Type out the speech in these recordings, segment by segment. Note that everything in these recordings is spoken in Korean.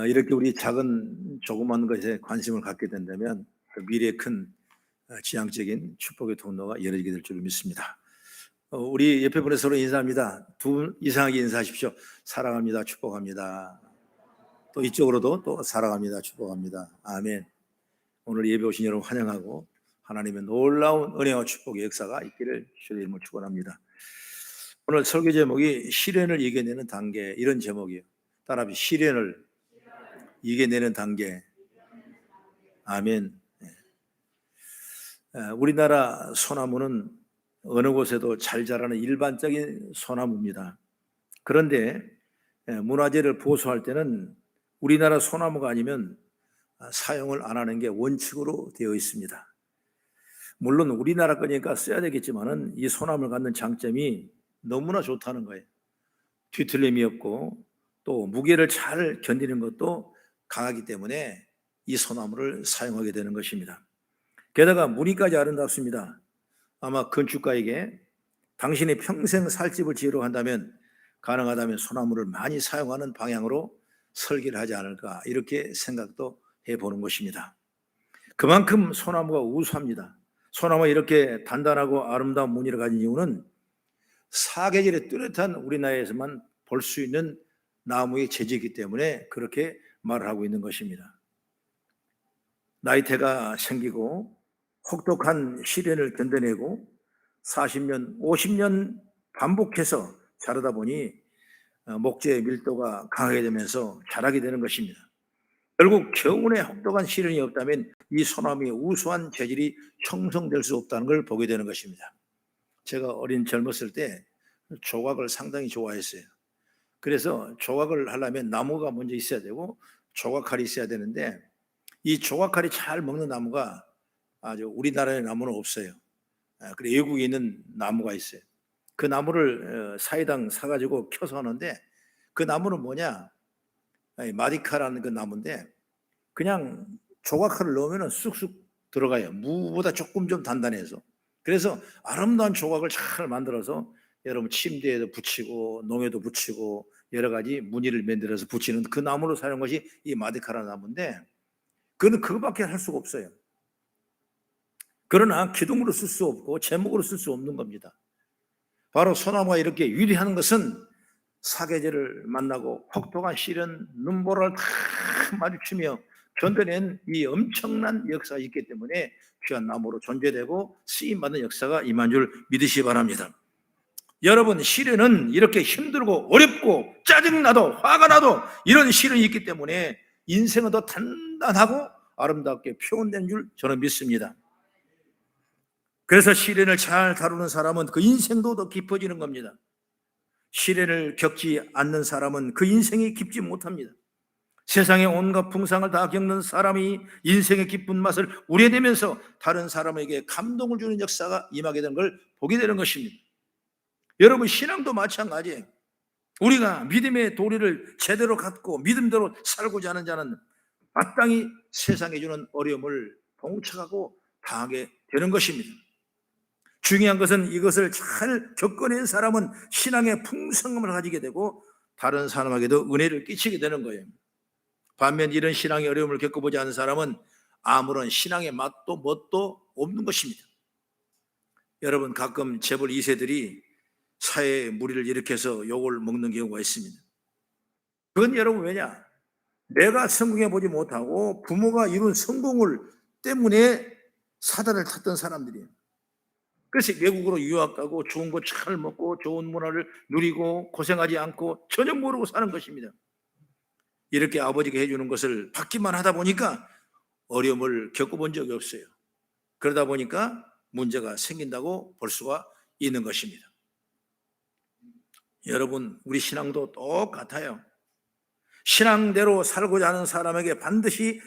이렇게 우리 작은 조그만 것에 관심을 갖게 된다면 미래에 큰 지향적인 축복의 통로가 열리게 될 줄 믿습니다. 우리 옆에 분에 서로 인사합니다. 두 분 이상하게 인사하십시오. 사랑합니다. 축복합니다. 또 이쪽으로도 또 사랑합니다. 축복합니다. 아멘. 오늘 예배 오신 여러분 환영하고 하나님의 놀라운 은혜와 축복의 역사가 있기를 주의 이름으로 축원합니다. 오늘 설교 제목이 시련을 이겨내는 단계, 이런 제목이에요. 따라합시다. 시련을 이겨내는 단계. 아멘. 우리나라 소나무는 어느 곳에도 잘 자라는 일반적인 소나무입니다. 그런데 문화재를 보수할 때는 우리나라 소나무가 아니면 사용을 안 하는 게 원칙으로 되어 있습니다. 물론 우리나라 거니까 써야 되겠지만은 이 소나무를 갖는 장점이 너무나 좋다는 거예요. 뒤틀림이 없고 또 무게를 잘 견디는 것도 강하기 때문에 이 소나무를 사용하게 되는 것입니다. 게다가 무늬까지 아름답습니다. 아마 건축가에게 당신이 평생 살 집을 지으려 한다면 가능하다면 소나무를 많이 사용하는 방향으로 설계를 하지 않을까, 이렇게 생각도 해보는 것입니다. 그만큼 소나무가 우수합니다. 소나무가 이렇게 단단하고 아름다운 무늬를 가진 이유는 사계절의 뚜렷한 우리나라에서만 볼 수 있는 나무의 재질이기 때문에 그렇게 말을 하고 있는 것입니다. 나이테가 생기고 혹독한 시련을 견뎌내고 40년, 50년 반복해서 자라다 보니 목재의 밀도가 강하게 되면서 자라게 되는 것입니다. 결국 겨우내 혹독한 시련이 없다면 이 소나무의 우수한 재질이 형성될 수 없다는 걸 보게 되는 것입니다. 제가 젊었을 때 조각을 상당히 좋아했어요. 그래서 조각을 하려면 나무가 먼저 있어야 되고 조각칼이 있어야 되는데, 이 조각칼이 잘 먹는 나무가 아주 우리나라의 나무는 없어요. 그래 외국에 있는 나무가 있어요. 그 나무를 사이당 사가지고 켜서 하는데, 그 나무는 뭐냐, 마디카라는 그 나무인데 그냥 조각칼을 넣으면 쑥쑥 들어가요. 무보다 조금 좀 단단해서. 그래서 아름다운 조각을 잘 만들어서 여러분 침대에도 붙이고 농에도 붙이고 여러 가지 무늬를 만들어서 붙이는 그 나무로 사용한 것이 이 마디카라는 나무인데, 그는 그거밖에 할 수가 없어요. 그러나 기둥으로 쓸 수 없고 제목으로 쓸 수 없는 겁니다. 바로 소나무가 이렇게 위대한 것은 사계절을 만나고 혹독한 시련, 눈보라를 다 마주치며 견뎌낸 이 엄청난 역사가 있기 때문에 귀한 나무로 존재되고 쓰임받는 역사가 임한 줄 믿으시기 바랍니다. 여러분, 시련은 이렇게 힘들고 어렵고 짜증나도 화가 나도 이런 시련이 있기 때문에 인생은 더 단단하고 아름답게 표현된 줄 저는 믿습니다. 그래서 시련을 잘 다루는 사람은 그 인생도 더 깊어지는 겁니다. 시련을 겪지 않는 사람은 그 인생이 깊지 못합니다. 세상의 온갖 풍상을 다 겪는 사람이 인생의 기쁜 맛을 우려내면서 다른 사람에게 감동을 주는 역사가 임하게 되는 걸 보게 되는 것입니다. 여러분, 신앙도 마찬가지예요. 우리가 믿음의 도리를 제대로 갖고 믿음대로 살고자 하는 자는 마땅히 세상에 주는 어려움을 봉착하고 당하게 되는 것입니다. 중요한 것은 이것을 잘 겪어낸 사람은 신앙의 풍성함을 가지게 되고 다른 사람에게도 은혜를 끼치게 되는 거예요. 반면 이런 신앙의 어려움을 겪어보지 않은 사람은 아무런 신앙의 맛도 멋도 없는 것입니다. 여러분, 가끔 재벌 2세들이 사회에 무리를 일으켜서 욕을 먹는 경우가 있습니다. 그건 여러분 왜냐? 내가 성공해 보지 못하고 부모가 이룬 성공을 때문에 사단을 탔던 사람들이에요. 그래서 외국으로 유학 가고 좋은 거 잘 먹고 좋은 문화를 누리고 고생하지 않고 전혀 모르고 사는 것입니다. 이렇게 아버지가 해주는 것을 받기만 하다 보니까 어려움을 겪어본 적이 없어요. 그러다 보니까 문제가 생긴다고 볼 수가 있는 것입니다. 여러분, 우리 신앙도 똑같아요. 신앙대로 살고자 하는 사람에게 반드시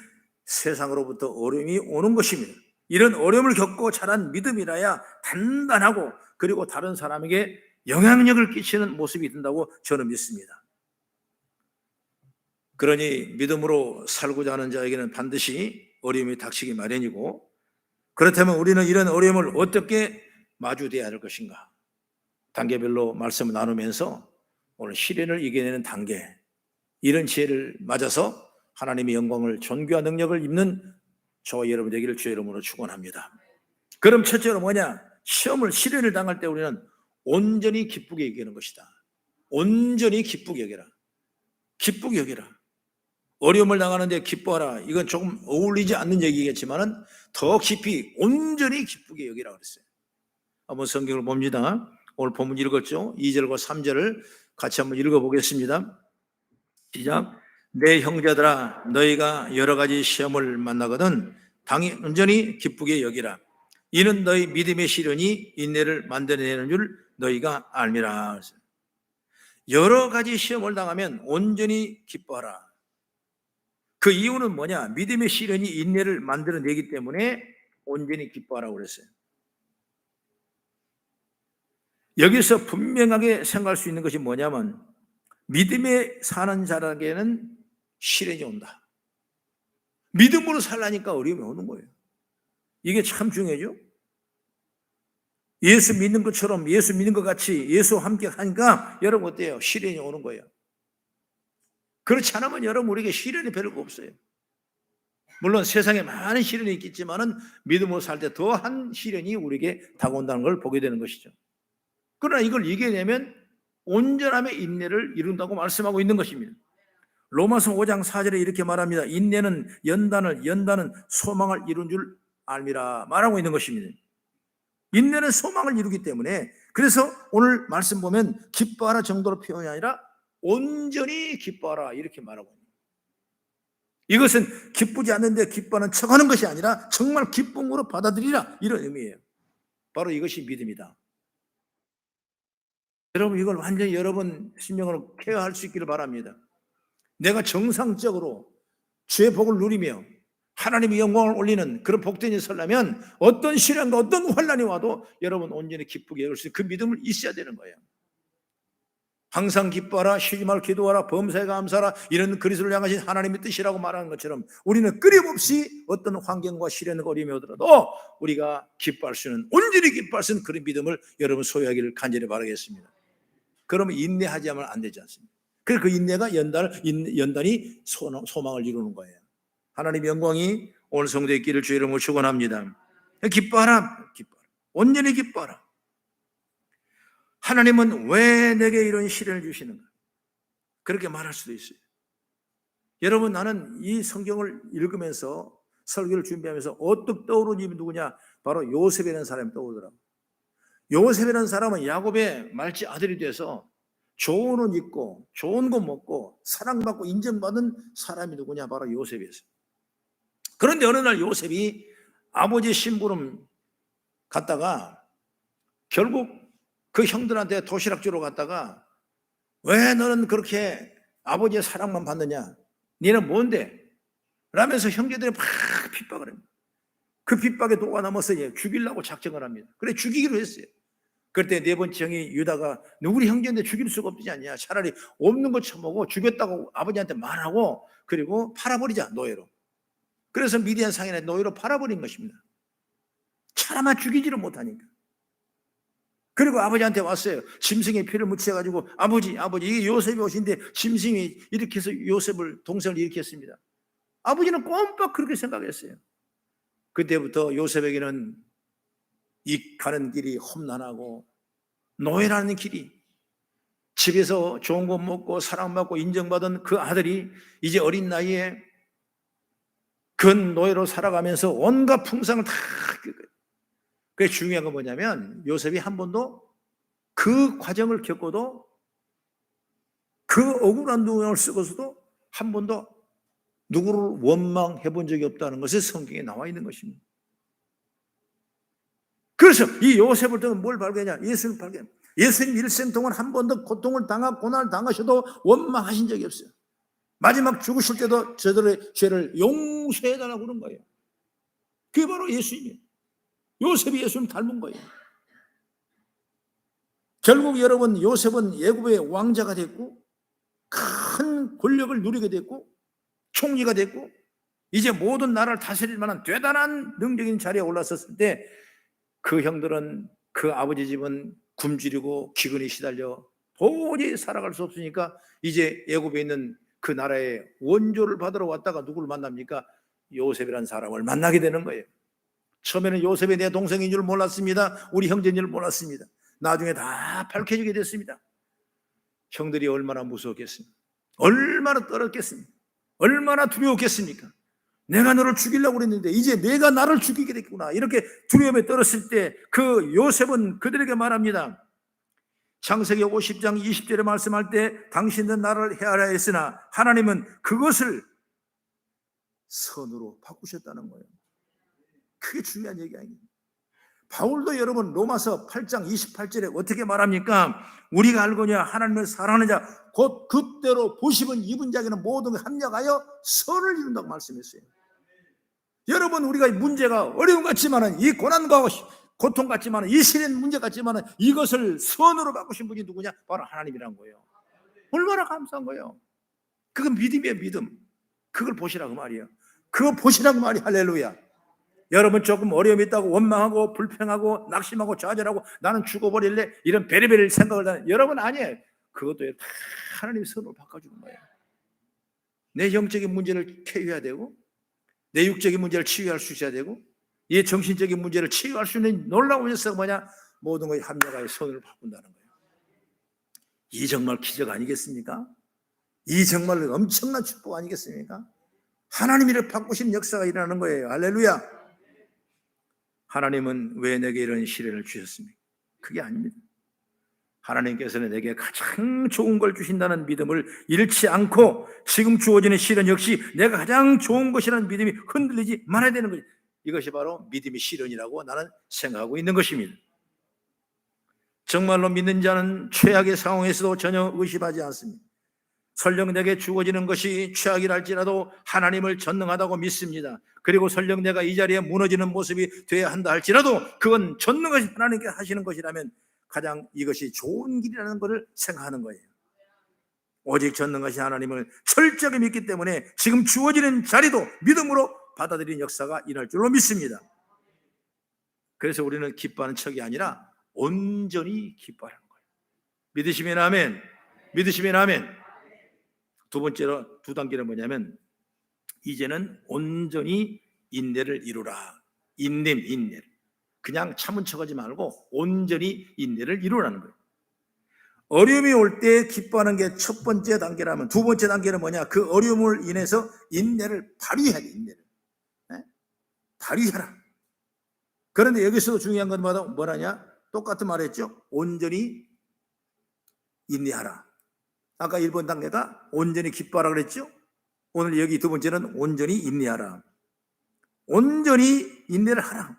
세상으로부터 어려움이 오는 것입니다. 이런 어려움을 겪고 자란 믿음이라야 단단하고 그리고 다른 사람에게 영향력을 끼치는 모습이 된다고 저는 믿습니다. 그러니 믿음으로 살고자 하는 자에게는 반드시 어려움이 닥치기 마련이고, 그렇다면 우리는 이런 어려움을 어떻게 마주해야 할 것인가? 단계별로 말씀을 나누면서 오늘 시련을 이겨내는 단계, 이런 지혜를 맞아서 하나님의 영광을 존귀한 능력을 입는 저와 여러분 되기를 주의 이름으로 축원합니다. 그럼 첫째로 뭐냐? 시련을 당할 때 우리는 온전히 기쁘게 여기는 것이다. 온전히 기쁘게 여겨라. 기쁘게 여겨라. 어려움을 당하는데 기뻐하라. 이건 조금 어울리지 않는 얘기겠지만은 더 깊이 온전히 기쁘게 여기라 그랬어요. 한번 성경을 봅니다. 오늘 본문 읽었죠? 2절과 3절을 같이 한번 읽어보겠습니다. 시작. 내 형제들아, 너희가 여러 가지 시험을 만나거든 온전히 기쁘게 여기라. 이는 너희 믿음의 시련이 인내를 만들어내는 줄 너희가 알미라. 여러 가지 시험을 당하면 온전히 기뻐하라. 그 이유는 뭐냐? 믿음의 시련이 인내를 만들어내기 때문에 온전히 기뻐하라고 그랬어요. 여기서 분명하게 생각할 수 있는 것이 뭐냐면 믿음에 사는 자에게는 시련이 온다. 믿음으로 살라니까 어려움이 오는 거예요. 이게 참 중요하죠. 예수 믿는 것처럼 예수 믿는 것 같이 예수와 함께 하니까 여러분 어때요? 시련이 오는 거예요. 그렇지 않으면 여러분 우리에게 시련이 별거 없어요. 물론 세상에 많은 시련이 있겠지만은 믿음으로 살 때 더한 시련이 우리에게 다가온다는 걸 보게 되는 것이죠. 그러나 이걸 이겨내면 온전함의 인내를 이룬다고 말씀하고 있는 것입니다. 로마서 5장 4절에 이렇게 말합니다. 인내는 연단은 소망을 이룬 줄 알미라 말하고 있는 것입니다. 인내는 소망을 이루기 때문에 그래서 오늘 말씀 보면 기뻐하라 정도로 표현이 아니라 온전히 기뻐하라 이렇게 말하고 있습니다. 이것은 기쁘지 않는데 기뻐하는 척하는 것이 아니라 정말 기쁨으로 받아들이라 이런 의미예요. 바로 이것이 믿음이다. 여러분 이걸 완전히 여러분 심령으로 케어할 수 있기를 바랍니다. 내가 정상적으로 주의 복을 누리며 하나님의 영광을 올리는 그런 복된 일을 살려면 어떤 시련과 어떤 환난이 와도 여러분 온전히 기쁘게 여길 수 있는 그 믿음을 있어야 되는 거예요. 항상 기뻐하라, 쉬지 말고 기도하라, 범사에 감사하라 이런 그리스도를 향하신 하나님의 뜻이라고 말하는 것처럼 우리는 끊임없이 어떤 환경과 시련과 어려움이 오더라도 우리가 기뻐할 수 있는 온전히 기뻐할 수 있는 그런 믿음을 여러분 소유하기를 간절히 바라겠습니다. 그러면 인내하지 않으면 안 되지 않습니까? 그래서 그 인내가 연단이 소망을 이루는 거예요. 하나님의 영광이 오늘 성도에 있기를 주의 이름으로 축원합니다. 기뻐하라, 기뻐하라, 온전히 기뻐하라. 하나님은 왜 내게 이런 시련을 주시는가? 그렇게 말할 수도 있어요. 여러분 나는 이 성경을 읽으면서 설교를 준비하면서 어떻게 떠오르는 이름이 누구냐? 바로 요셉이라는 사람이 떠오르더라고요. 요셉이라는 사람은 야곱의 말지 아들이 돼서 좋은 옷 입고 좋은 거 먹고 사랑받고 인정받은 사람이 누구냐? 바로 요셉이었어요. 그런데 어느 날 요셉이 아버지 심부름 갔다가 결국 그 형들한테 도시락 주러 갔다가 왜 너는 그렇게 아버지의 사랑만 받느냐? 너는 뭔데? 라면서 형제들이 막 핍박을 합니다. 그 핍박에 녹아 넘어서 죽이려고 작정을 합니다. 그래 죽이기로 했어요. 그때 네 번째 형이 유다가 우리 형제인데 죽일 수가 없지 않냐? 차라리 없는 거 처먹고 죽였다고 아버지한테 말하고 그리고 팔아버리자 노예로. 그래서 미디안 상인의 노예로 팔아버린 것입니다. 차라만 죽이지를 못하니까. 그리고 아버지한테 왔어요. 짐승의 피를 묻혀가지고 아버지 이게 요셉이 오신데 짐승이 이렇게 해서 요셉을 동생을 일으켰습니다. 아버지는 꼼빡 그렇게 생각했어요. 그때부터 요셉에게는 이 가는 길이 험난하고 노예라는 길이 집에서 좋은 거 먹고 사랑받고 인정받은 그 아들이 이제 어린 나이에 근 노예로 살아가면서 온갖 풍상을 다 그게 중요한 건 뭐냐면 요셉이 한 번도 그 과정을 겪어도 그 억울한 누명을 쓰고서도 한 번도 누구를 원망해 본 적이 없다는 것이 성경에 나와 있는 것입니다. 그래서 이 요셉을 통해 뭘 발견하냐? 예수를 발견. 예수님 일생 동안 한 번도 고통을 고난을 당하셔도 원망하신 적이 없어요. 마지막 죽으실 때도 저들의 죄를 용서해달라고 그런 거예요. 그게 바로 예수님이에요. 요셉이 예수님 닮은 거예요. 결국 여러분 요셉은 애굽의 왕자가 됐고 큰 권력을 누리게 됐고 총리가 됐고 이제 모든 나라를 다스릴 만한 대단한 능력인 자리에 올라섰을 때 그 형들은 그 아버지 집은 굶주리고 기근에 시달려 도저히 살아갈 수 없으니까 이제 애굽에 있는 그 나라의 원조를 받으러 왔다가 누구를 만납니까? 요셉이라는 사람을 만나게 되는 거예요. 처음에는 요셉이 내 동생인 줄 몰랐습니다. 우리 형제인 줄 몰랐습니다. 나중에 다 밝혀지게 됐습니다. 형들이 얼마나 무서웠겠습니까? 얼마나 떨었겠습니까? 얼마나 두려웠겠습니까? 내가 너를 죽이려고 그랬는데 이제 내가 나를 죽이게 됐구나. 이렇게 두려움에 떨었을 때 그 요셉은 그들에게 말합니다. 창세기 50장 20절에 말씀할 때 당신은 나를 해하려 했으나 하나님은 그것을 선으로 바꾸셨다는 거예요. 그게 중요한 얘기 아닙니까? 바울도 여러분 로마서 8장 28절에 어떻게 말합니까? 우리가 알거냐 하나님을 사랑하는 자 곧 그때로 보시면 입은 자에게는 모든 게 합력하여 선을 이룬다고 말씀했어요. 여러분 우리가 문제가 어려움 같지만은 이 고난과 고통 같지만은 이 시련 문제 같지만은 이것을 선으로 바꾸신 분이 누구냐? 바로 하나님이란 거예요. 얼마나 감사한 거예요. 그건 믿음이에요. 믿음. 그걸 보시라고 말이에요. 그거 보시라고 말이 할렐루야. 여러분 조금 어려움이 있다고 원망하고 불평하고 낙심하고 좌절하고 나는 죽어버릴래 이런 베리베리 생각을 하는 여러분 아니에요. 그것도 다 하나님의 선으로 바꿔주는 거예요. 내 영적인 문제를 쾌유해야 되고 내 육적인 문제를 치유할 수 있어야 되고 이 정신적인 문제를 치유할 수 있는 놀라운 역사가 뭐냐? 모든 것이 합력하여 선을 바꾼다는 거예요. 이 정말 기적 아니겠습니까? 이 정말 엄청난 축복 아니겠습니까? 하나님이 바꾸신 역사가 일어나는 거예요. 할렐루야. 하나님은 왜 내게 이런 시련을 주셨습니까? 그게 아닙니다. 하나님께서는 내게 가장 좋은 걸 주신다는 믿음을 잃지 않고 지금 주어지는 시련 역시 내가 가장 좋은 것이라는 믿음이 흔들리지 말아야 되는 거죠. 이것이 바로 믿음의 시련이라고 나는 생각하고 있는 것입니다. 정말로 믿는 자는 최악의 상황에서도 전혀 의심하지 않습니다. 설령 내게 주어지는 것이 최악이랄지라도 하나님을 전능하다고 믿습니다. 그리고 설령 내가 이 자리에 무너지는 모습이 되어야 한다 할지라도 그건 전능하신 하나님께 하시는 것이라면 가장 이것이 좋은 길이라는 것을 생각하는 거예요. 오직 전능하신 하나님을 철저하게 믿기 때문에 지금 주어지는 자리도 믿음으로 받아들이는 역사가 일어날 줄로 믿습니다. 그래서 우리는 기뻐하는 척이 아니라 온전히 기뻐하는 거예요. 믿으시면 아멘. 믿으시면 아멘. 두 번째로 두 단계는 뭐냐면 이제는 온전히 인내를 이루라. 인내를. 그냥 참은 척하지 말고 온전히 인내를 이루라는 거예요. 어려움이 올 때 기뻐하는 게 첫 번째 단계라면 두 번째 단계는 뭐냐? 그 어려움을 인해서 인내를 발휘해야 돼. 인내를. 네? 발휘해라. 그런데 여기서도 중요한 건 뭐라냐? 똑같은 말했죠. 온전히 인내하라. 아까 1번 단계가 온전히 기뻐하라 그랬죠. 오늘 여기 두 번째는 온전히 인내하라. 온전히 인내를 하라.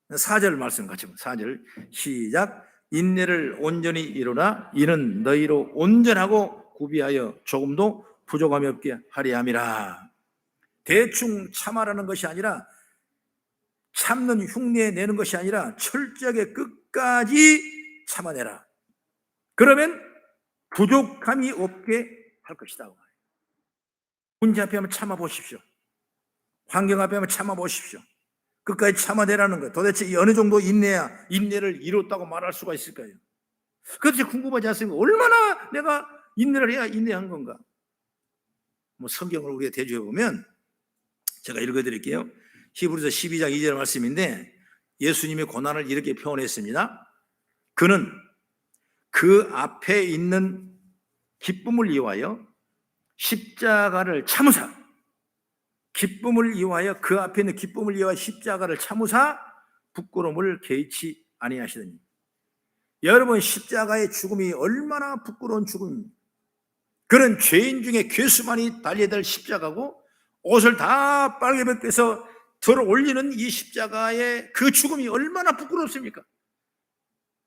4절 말씀 같이 보면 4절 시작. 인내를 온전히 이루라. 이는 너희로 온전하고 구비하여 조금도 부족함이 없게 하리 함이라. 대충 참아라는 것이 아니라 참는 흉내 내는 것이 아니라 철저하게 끝까지 참아내라. 그러면 부족함이 없게 할 것이다. 문제 앞에 한번 참아보십시오. 환경 앞에 한번 참아보십시오. 끝까지 참아내라는 거예요. 도대체 어느 정도 인내야 인내를 이뤘다고 말할 수가 있을까요? 그것이 궁금하지 않습니까? 얼마나 내가 인내를 해야 인내한 건가? 성경을 우리가 대조해 보면 제가 읽어드릴게요. 히브리서 12장 2절 말씀인데 예수님의 고난을 이렇게 표현했습니다. 그는 그 앞에 있는 기쁨을 이유하여 십자가를 참으사 기쁨을 이유하여 그 앞에 있는 기쁨을 이유하여 십자가를 참으사 부끄러움을 개의치 아니하시더니 여러분 십자가의 죽음이 얼마나 부끄러운 죽음입니까? 그런 죄인 중에 괴수만이 달려야 될 십자가고 옷을 다 빨개 벗겨서 들어 올리는 이 십자가의 그 죽음이 얼마나 부끄럽습니까?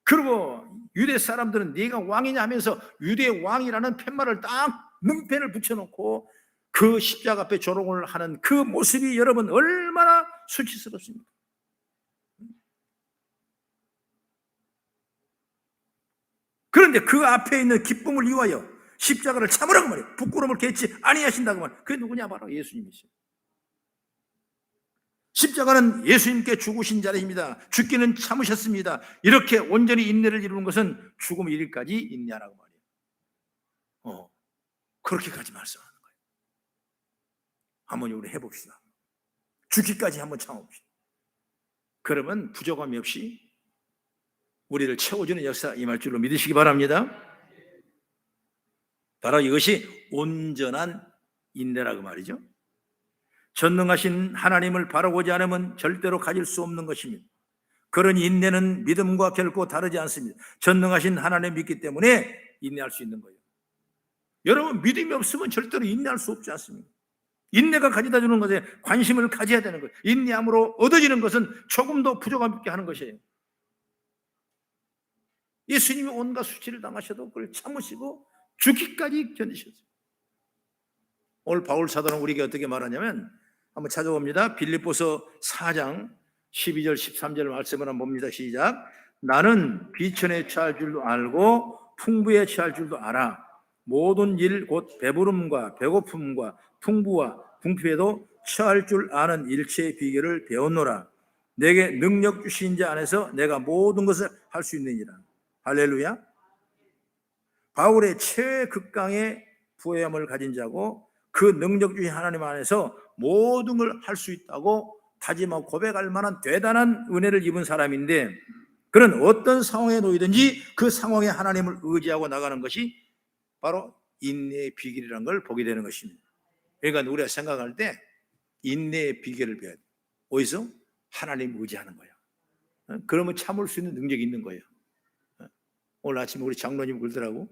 그리고 유대 사람들은 네가 왕이냐 하면서 유대 왕이라는 팻말을 딱 문패를 붙여놓고 그 십자가 앞에 조롱을 하는 그 모습이 여러분 얼마나 수치스럽습니까? 그런데 그 앞에 있는 기쁨을 이유하여 십자가를 참으라고 말해요. 부끄러움을 개치 아니하신다고 말해요. 그게 누구냐? 바로 예수님이시죠. 십자가는 예수님께 죽으신 자리입니다. 죽기는 참으셨습니다. 이렇게 온전히 인내를 이루는 것은 죽음 이르기까지 인내하라고 말이에요. 그렇게까지 말씀하는 거예요. 한번 우리 해봅시다. 죽기까지 한번 참아봅시다. 그러면 부족함이 없이 우리를 채워주는 역사 임할 줄로 믿으시기 바랍니다. 바로 이것이 온전한 인내라고 말이죠. 전능하신 하나님을 바라보지 않으면 절대로 가질 수 없는 것입니다. 그런 인내는 믿음과 결코 다르지 않습니다. 전능하신 하나님 믿기 때문에 인내할 수 있는 거예요. 여러분, 믿음이 없으면 절대로 인내할 수 없지 않습니까? 인내가 가져다 주는 것에 관심을 가져야 되는 거예요. 인내함으로 얻어지는 것은 조금도 부족함 있게 하는 것이에요. 예수님이 온갖 수치를 당하셔도 그걸 참으시고 죽기까지 견디셨어요. 오늘 바울 사도는 우리에게 어떻게 말하냐면, 한번 찾아봅니다. 빌립보서 4장 12절 13절 말씀을 한번 봅니다. 시작. 나는 비천에 처할 줄도 알고 풍부에 처할 줄도 알아. 모든 일 곧 배부름과 배고픔과 풍부와 궁핍에도 처할 줄 아는 일체의 비결을 배웠노라. 내게 능력 주신 자 안에서 내가 모든 것을 할 수 있느니라. 할렐루야. 바울의 최극강의 부요함을 가진 자고 그 능력 주신 하나님 안에서 모든 걸 할 수 있다고 다짐하고 고백할 만한 대단한 은혜를 입은 사람인데, 그런 어떤 상황에 놓이든지 그 상황에 하나님을 의지하고 나가는 것이 바로 인내의 비결이라는 걸 보게 되는 것입니다. 그러니까 우리가 생각할 때 인내의 비결을 배워야 돼요. 어디서? 하나님 의지하는 거예요. 그러면 참을 수 있는 능력이 있는 거예요. 오늘 아침에 우리 장로님 그러더라고.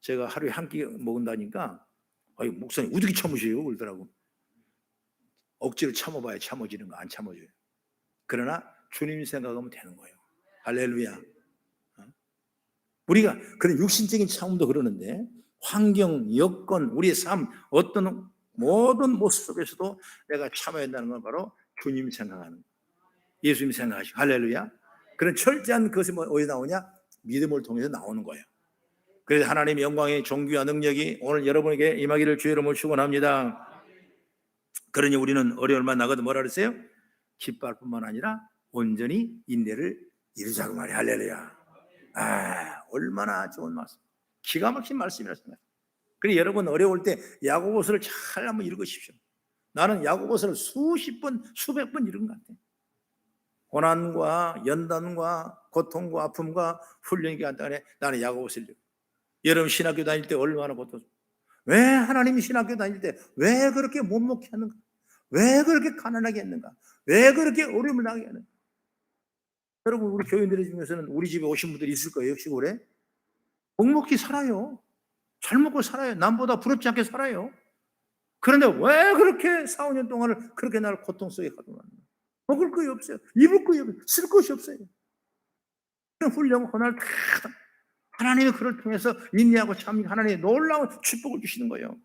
제가 하루에 한 끼 먹는다니까, 아유, 목사님 어떻게 참으셔요? 그러더라고. 억지로 참아봐야 참아지는 거 안 참아져요. 그러나 주님 생각하면 되는 거예요. 할렐루야. 우리가 그런 육신적인 참음도 그러는데, 환경, 여건, 우리의 삶, 어떤 모든 모습 속에서도 내가 참아야 한다는 건 바로 주님 생각하는 거예요. 예수님 생각하시고. 할렐루야. 그런 철저한 것이 어디서 나오냐? 믿음을 통해서 나오는 거예요. 그래서 하나님의 영광의 존귀와 능력이 오늘 여러분에게 임하기를 주의 이름으로 축원합니다. 그러니 우리는 어려울만 나거든 뭐라 그랬어요? 기뻐할 뿐만 아니라 온전히 인내를 이루자고 말이야. 할렐루야. 얼마나 좋은 말씀, 기가 막힌 말씀이라 생각해요. 그래서 여러분 어려울 때 야고보서를 잘 한번 읽으십시오. 나는 야고보서를 수십 번, 수백 번 읽은 것 같아요. 고난과 연단과 고통과 아픔과 훈련이 간단해. 나는 야고보서를 읽어요. 여러분 신학교 다닐 때 얼마나 고통, 왜 하나님이 신학교 다닐 때 왜 그렇게 못먹게 하는가? 왜 그렇게 가난하게 했는가? 왜 그렇게 어려움을 당하게 하는가? 여러분 우리 교인들 중에서는 우리 집에 오신 분들이 있을 거예요. 시골에 묵묵히 살아요. 잘 먹고 살아요. 남보다 부럽지 않게 살아요. 그런데 왜 그렇게 4, 5년 동안을 그렇게 나를 고통 속에 가둬놨는가? 먹을 것이 없어요. 입을 것이 없어요. 쓸 것이 없어요. 훈련 고난을 다 하나님이 그를 통해서 인내하고 참 하나님의 놀라운 축복을 주시는 거예요.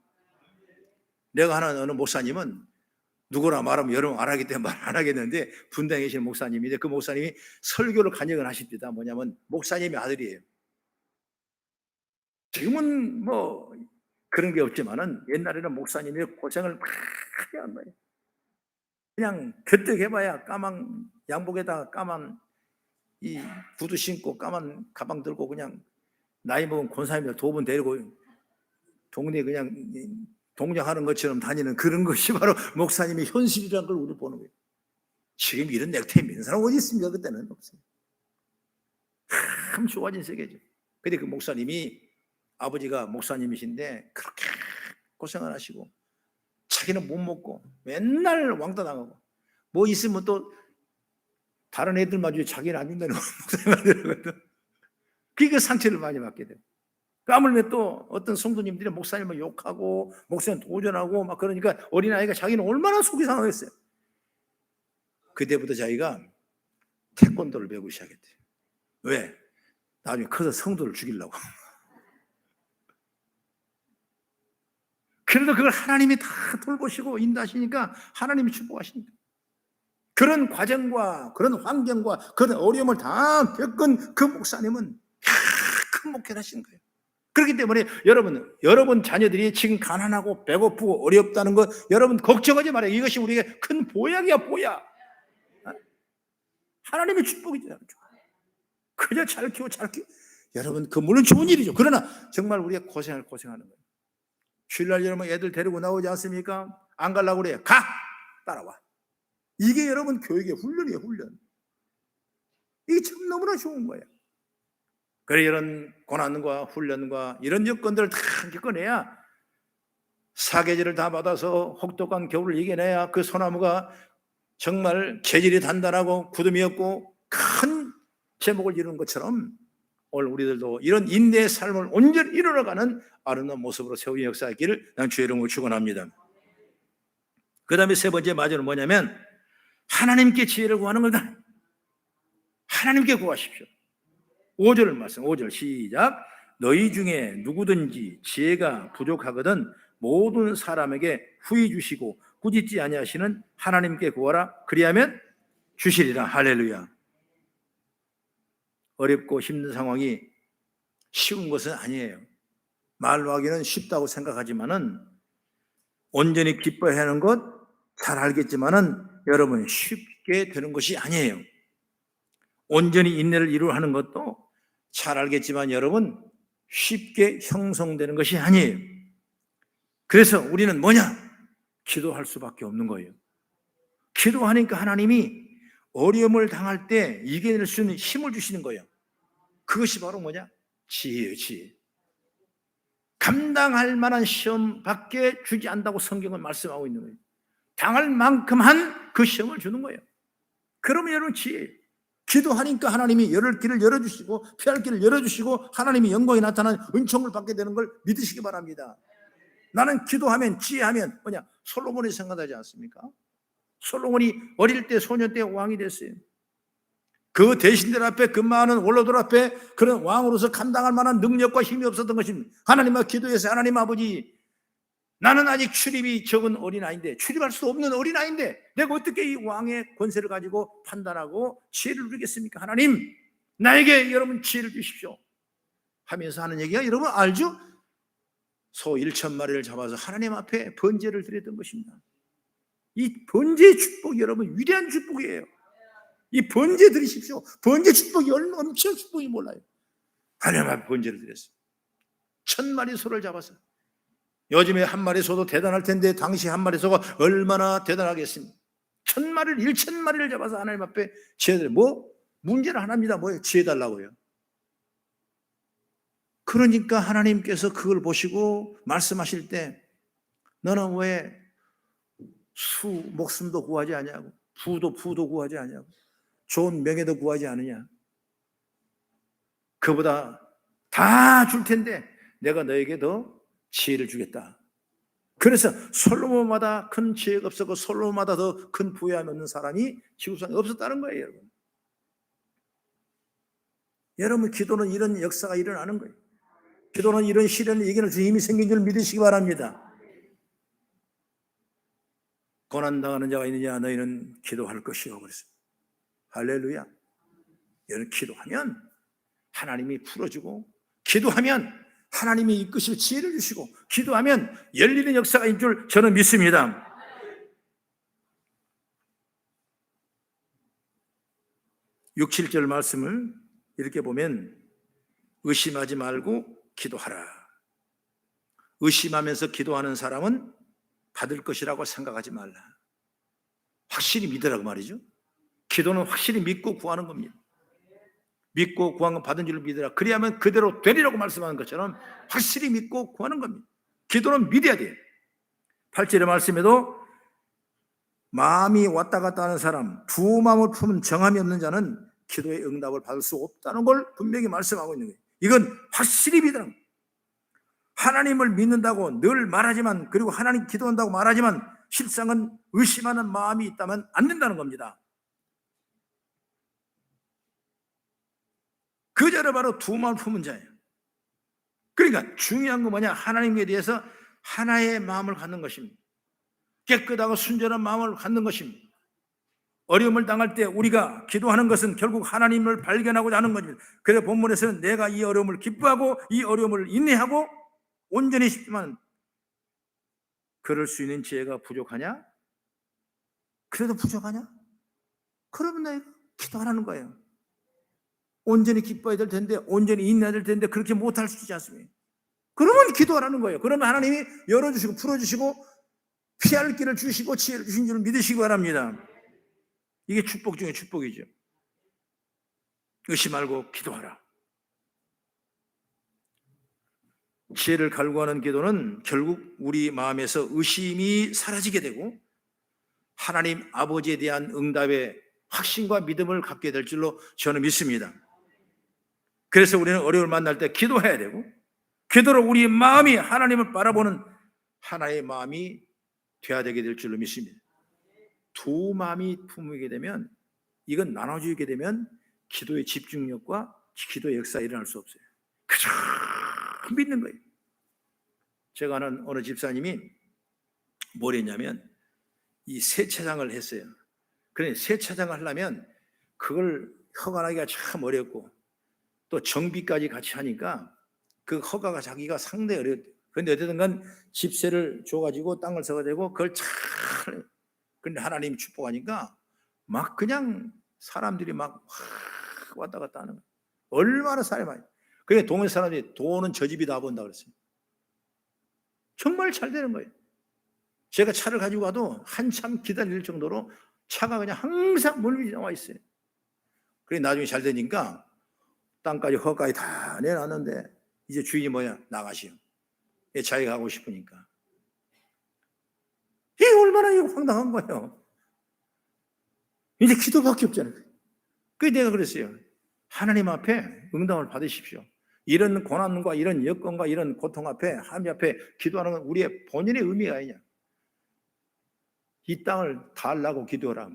내가 하는 어느 목사님은 누구나 말하면 여러분 안 하기 때문에 말 안 하겠는데, 분당에 계신 목사님인데 그 목사님이 설교를 간증을 하십니다. 뭐냐면 목사님의 아들이에요. 지금은 뭐 그런 게 없지만은 옛날에는 목사님이 고생을 많이 한 거예요. 그냥 곁들 해봐야 까만 양복에다가 까만 이 구두 신고 까만 가방 들고 그냥 나이 먹은 권사님들 2분 데리고 동네 그냥 동정하는 것처럼 다니는 그런 것이 바로 목사님의 현실이라는 걸 우리 보는 거예요. 지금 이런 넥타이 믿는 사람 어디 있습니까? 그때는 없어요. 참 좋아진 세계죠. 근데 그 목사님이, 아버지가 목사님이신데 그렇게 고생을 하시고 자기는 못 먹고 맨날 왕따 당하고 뭐 있으면 또 다른 애들 마주에 자기는 안 준다는 목사님한테 그게 상처를 많이 받게 돼요. 까물며 또 어떤 성도님들이 목사님을 욕하고 목사님 도전하고 막 그러니까 어린아이가 자기는 얼마나 속이 상하겠어요. 그때부터 자기가 태권도를 배우기 시작했대요. 왜? 나중에 커서 성도를 죽이려고. 그래도 그걸 하나님이 다 돌보시고 인도하시니까 하나님이 축복하시니까. 그런 과정과 그런 환경과 그런 어려움을 다 겪은 그 목사님은 큰 목회를 하시는 거예요. 그렇기 때문에 여러분 자녀들이 지금 가난하고 배고프고 어렵다는 것 여러분 걱정하지 말아요. 이것이 우리에게 큰 보약이야, 보약. 하나님의 축복이죠. 그저 잘 키워. 여러분 그 물론 좋은 일이죠. 그러나 정말 우리가 고생하는 거예요. 주일날 여러분 애들 데리고 나오지 않습니까? 안 가려고 그래. 가! 따라와. 이게 여러분 교육의 훈련이에요, 훈련. 이게 참 너무나 좋은 거예요. 그래, 이런 고난과 훈련과 이런 여건들을 다 겪어내야, 사계절을 다 받아서 혹독한 겨울을 이겨내야 그 소나무가 정말 재질이 단단하고 굳음이 없고 큰 제목을 이루는 것처럼 오늘 우리들도 이런 인내의 삶을 온전히 이루어가는 아름다운 모습으로 세우기 역사하기를 난 주의 이름으로 축원합니다. 그 다음에 세 번째 마저는 뭐냐면 하나님께 지혜를 구하는 거다. 하나님께 구하십시오. 5절 말씀, 5절 시작. 너희 중에 누구든지 지혜가 부족하거든 모든 사람에게 후히 주시고 꾸짖지 아니하시는 하나님께 구하라. 그리하면 주시리라. 할렐루야. 어렵고 힘든 상황이 쉬운 것은 아니에요. 말로 하기는 쉽다고 생각하지만은 온전히 기뻐해야 하는 것 잘 알겠지만은 여러분 쉽게 되는 것이 아니에요. 온전히 인내를 이루어 하는 것도 잘 알겠지만 여러분 쉽게 형성되는 것이 아니에요. 그래서 우리는 뭐냐? 기도할 수밖에 없는 거예요. 기도하니까 하나님이 어려움을 당할 때 이겨낼 수 있는 힘을 주시는 거예요. 그것이 바로 뭐냐? 지혜예요, 지혜. 감당할 만한 시험밖에 주지 않는다고 성경은 말씀하고 있는 거예요. 당할 만큼 한 그 시험을 주는 거예요. 그러면 여러분 지혜. 기도하니까 하나님이 열을 길을 열어주시고 피할 길을 열어주시고 하나님이 영광이 나타나는 은총을 받게 되는 걸 믿으시기 바랍니다. 나는 기도하면 지혜하면 뭐냐? 솔로몬이 생각하지 않습니까? 솔로몬이 어릴 때 소년 때 왕이 됐어요. 그 대신들 앞에 그 많은 원로들 앞에 그런 왕으로서 감당할 만한 능력과 힘이 없었던 것입니다. 하나님과 기도해서 하나님 아버지, 나는 아직 출입이 적은 어린아이인데, 출입할 수 없는 어린아이인데 내가 어떻게 이 왕의 권세를 가지고 판단하고 지혜를 누리겠습니까? 하나님, 나에게 여러분 지혜를 주십시오 하면서 하는 얘기가 여러분 알죠? 소 1,000마리를 잡아서 하나님 앞에 번제를 드렸던 것입니다. 이 번제의 축복이 여러분 위대한 축복이에요. 이 번제 드리십시오. 번제 축복이 얼마나 엄청난 축복이 몰라요. 하나님 앞에 번제를 드렸어요. 1,000마리 소를 잡아서. 요즘에 한 마리 소도 대단할 텐데 당시 한 마리 소가 얼마나 대단하겠습니까? 1,000마리를 1,000마리를 잡아서 하나님 앞에 지혜를, 뭐 문제는 하나입니다. 뭐예요? 지혜 달라고요. 그러니까 하나님께서 그걸 보시고 말씀하실 때 너는 왜 목숨도 구하지 않냐고, 부도 구하지 않냐고, 좋은 명예도 구하지 않느냐, 그보다 다 줄 텐데 내가 너에게 더 지혜를 주겠다. 그래서 솔로몬마다 큰 지혜가 없었고 솔로몬마다 더 큰 부여함이 없는 사람이 지구상에 없었다는 거예요. 여러분 기도는 이런 역사가 일어나는 거예요. 기도는 이런 시련을 이겨낼 수 힘이 생긴 줄 믿으시기 바랍니다. 고난당하는 자가 있느냐? 너희는 기도할 것이요. 그랬어요. 할렐루야. 여러분 기도하면 하나님이 풀어주고, 기도하면 하나님이 이끄실 지혜를 주시고, 기도하면 열리는 역사가 있는 줄 저는 믿습니다. 6, 7절 말씀을 이렇게 보면 의심하지 말고 기도하라. 의심하면서 기도하는 사람은 받을 것이라고 생각하지 말라. 확실히 믿으라고 말이죠. 기도는 확실히 믿고 구하는 겁니다. 믿고 구한 건 받은 줄을 믿으라. 그리하면 그대로 되리라고 말씀하는 것처럼 확실히 믿고 구하는 겁니다. 기도는 믿어야 돼요. 8절의 말씀에도 마음이 왔다 갔다 하는 사람, 두 마음을 품은 정함이 없는 자는 기도의 응답을 받을 수 없다는 걸 분명히 말씀하고 있는 거예요. 이건 확실히 믿으라는 거예요. 하나님을 믿는다고 늘 말하지만, 그리고 하나님 기도한다고 말하지만 실상은 의심하는 마음이 있다면 안 된다는 겁니다. 그 자를 바로 두 마음을 품은 자예요. 그러니까 중요한 건 뭐냐? 하나님에 대해서 하나의 마음을 갖는 것입니다. 깨끗하고 순전한 마음을 갖는 것입니다. 어려움을 당할 때 우리가 기도하는 것은 결국 하나님을 발견하고자 하는 것입니다. 그래서 본문에서는 내가 이 어려움을 기뻐하고 이 어려움을 인내하고 온전히 싶지만 그럴 수 있는 지혜가 부족하냐? 그래도 부족하냐? 그러면 내가 기도하라는 거예요. 온전히 기뻐해야 될 텐데, 온전히 인내해야 될 텐데 그렇게 못할 수 있지 않습니까? 그러면 기도하라는 거예요. 그러면 하나님이 열어주시고 풀어주시고, 기도하면 하나님이 이끄실 지혜를 주시고, 기도하면 열리는 역사가 있는 줄 저는 믿습니다. 9절 피할 길을 주시고 지혜를 주신 줄 믿으시기 바랍니다. 이게 축복 중에 축복이죠. 의심 말고 기도하라. 지혜를 갈구하는 기도는 결국 우리 마음에서 의심이 사라지게 되고 하나님 아버지에 대한 응답의 확신과 믿음을 갖게 될 줄로 저는 믿습니다. 그래서 우리는 어려움을 만날 때 기도해야 되고, 기도로 우리 마음이 하나님을 바라보는 하나의 마음이 되어야 되게 될 줄로 믿습니다. 두 마음이 품게 되면, 이건 나눠지게 되면 기도의 집중력과 기도의 역사가 일어날 수 없어요. 그저 믿는 거예요. 제가 아는 어느 집사님이 뭘 했냐면 이 세차장을 했어요. 그래, 세차장을 하려면 그걸 허가하기가 참 어렵고 또 정비까지 같이 하니까 그 허가가 자기가 상당히 어렵대요. 그런데 어쨌든 간 집세를 줘가지고 땅을 사가 되고 그걸 잘, 근데 하나님이 축복하니까 막 그냥 사람들이 막 왔다 갔다 하는 거예요. 얼마나 사람이 많이. 그래, 동네 사람들이 돈은 저 집이 다 번다 그랬어요. 정말 잘 되는 거예요. 제가 차를 가지고 가도 한참 기다릴 정도로 차가 그냥 항상 멀리 나와 있어요. 그래, 나중에 잘 되니까 땅까지 허가까지 다 내놨는데 이제 주인이 뭐냐? 나가시오. 자기가 가고 싶으니까. 이게 얼마나 이거 황당한 거예요. 이제 기도밖에 없잖아요. 그래서 내가 그랬어요. 하나님 앞에 응답을 받으십시오. 이런 고난과 이런 여건과 이런 고통 앞에 하나님 앞에 기도하는 건 우리의 본인의 의미가 아니냐. 이 땅을 달라고 기도하라.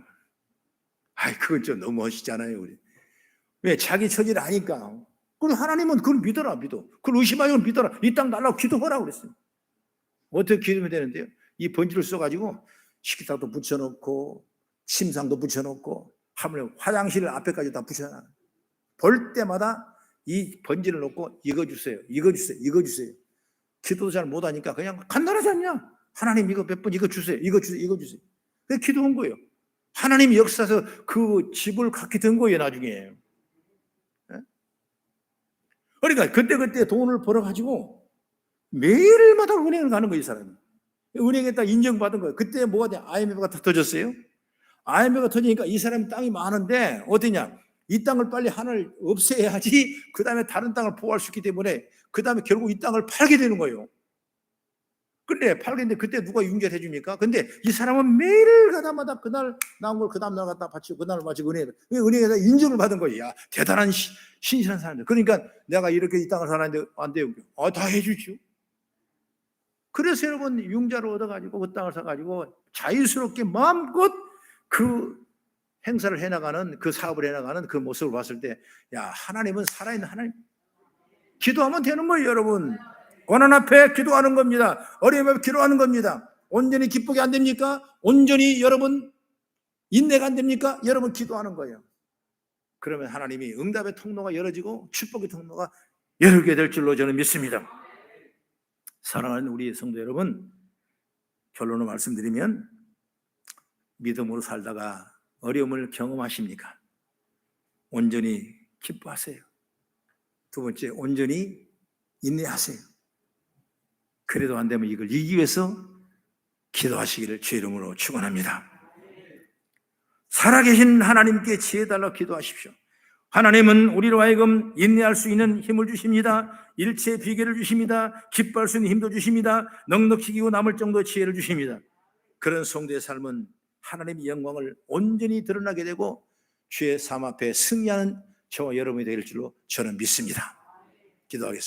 아이, 그건 좀 너무 멋있잖아요, 우리. 왜? 자기 처지를 아니까. 그럼 하나님은 그걸 믿어라, 믿어. 그걸 의심하지 말고 믿어라. 이 땅 달라고 기도하라 그랬어요. 어떻게 기도하면 되는데요? 이 번지를 써가지고 식기탁도 붙여놓고 침상도 붙여놓고 하물며 화장실 앞에까지 다 붙여놔. 볼 때마다 이 번지를 놓고 이거 주세요, 이거 주세요, 이거 주세요. 기도도 잘 못하니까 그냥 간단하지 않냐? 하나님 이거 몇 번 이거 주세요, 이거 주세요, 이거 주세요. 그래서 기도한 거예요. 하나님이 역사에서 그 집을 갖게 된 거예요, 나중에. 그러니까 그때 돈을 벌어가지고 매일마다 은행을 가는 거예요, 이 사람이. 은행에다 인정받은 거예요. 그때 뭐가 돼? IMF가 터졌어요. IMF가 터지니까 이 사람이 땅이 많은데 어떠냐? 이 땅을 빨리 하나를 없애야지 그 다음에 다른 땅을 보호할 수 있기 때문에 그 다음에 결국 이 땅을 팔게 되는 거예요. 근데 팔겠는데 그때 누가 융자를 해줍니까? 근데 이 사람은 매일 가다마다 그날 나온 걸 그 다음 날 갖다 바치고 그날 바치고 은행에다 인정을 받은 거예요. 야, 대단한 신실한 사람들. 그러니까 내가 이렇게 이 땅을 사는데 안 돼요. 다 해주죠. 그래서 여러분 융자를 얻어가지고 그 땅을 사가지고 자유스럽게 마음껏 그 행사를 해나가는, 그 사업을 해나가는 그 모습을 봤을 때, 야, 하나님은 살아있는 하나님. 기도하면 되는 거예요, 여러분. 고난 앞에 기도하는 겁니다. 어려움 앞에 기도하는 겁니다. 온전히 기쁘게 안 됩니까? 온전히 여러분 인내가 안 됩니까? 여러분 기도하는 거예요. 그러면 하나님이 응답의 통로가 열어지고 축복의 통로가 열게 될 줄로 저는 믿습니다. 사랑하는 우리 성도 여러분, 결론을 말씀드리면 믿음으로 살다가 어려움을 경험하십니까? 온전히 기뻐하세요. 두 번째, 온전히 인내하세요. 그래도 안 되면 이걸 이기기 위해서 기도하시기를 주의 이름으로 축원합니다. 살아계신 하나님께 지혜달라 기도하십시오. 하나님은 우리로 하여금 인내할 수 있는 힘을 주십니다. 일체의 비결을 주십니다. 기뻐할 수 있는 힘도 주십니다. 넉넉히 이기고 남을 정도의 지혜를 주십니다. 그런 성도의 삶은 하나님의 영광을 온전히 드러나게 되고 주의 삶 앞에 승리하는 저와 여러분이 될 줄로 저는 믿습니다. 기도하겠습니다.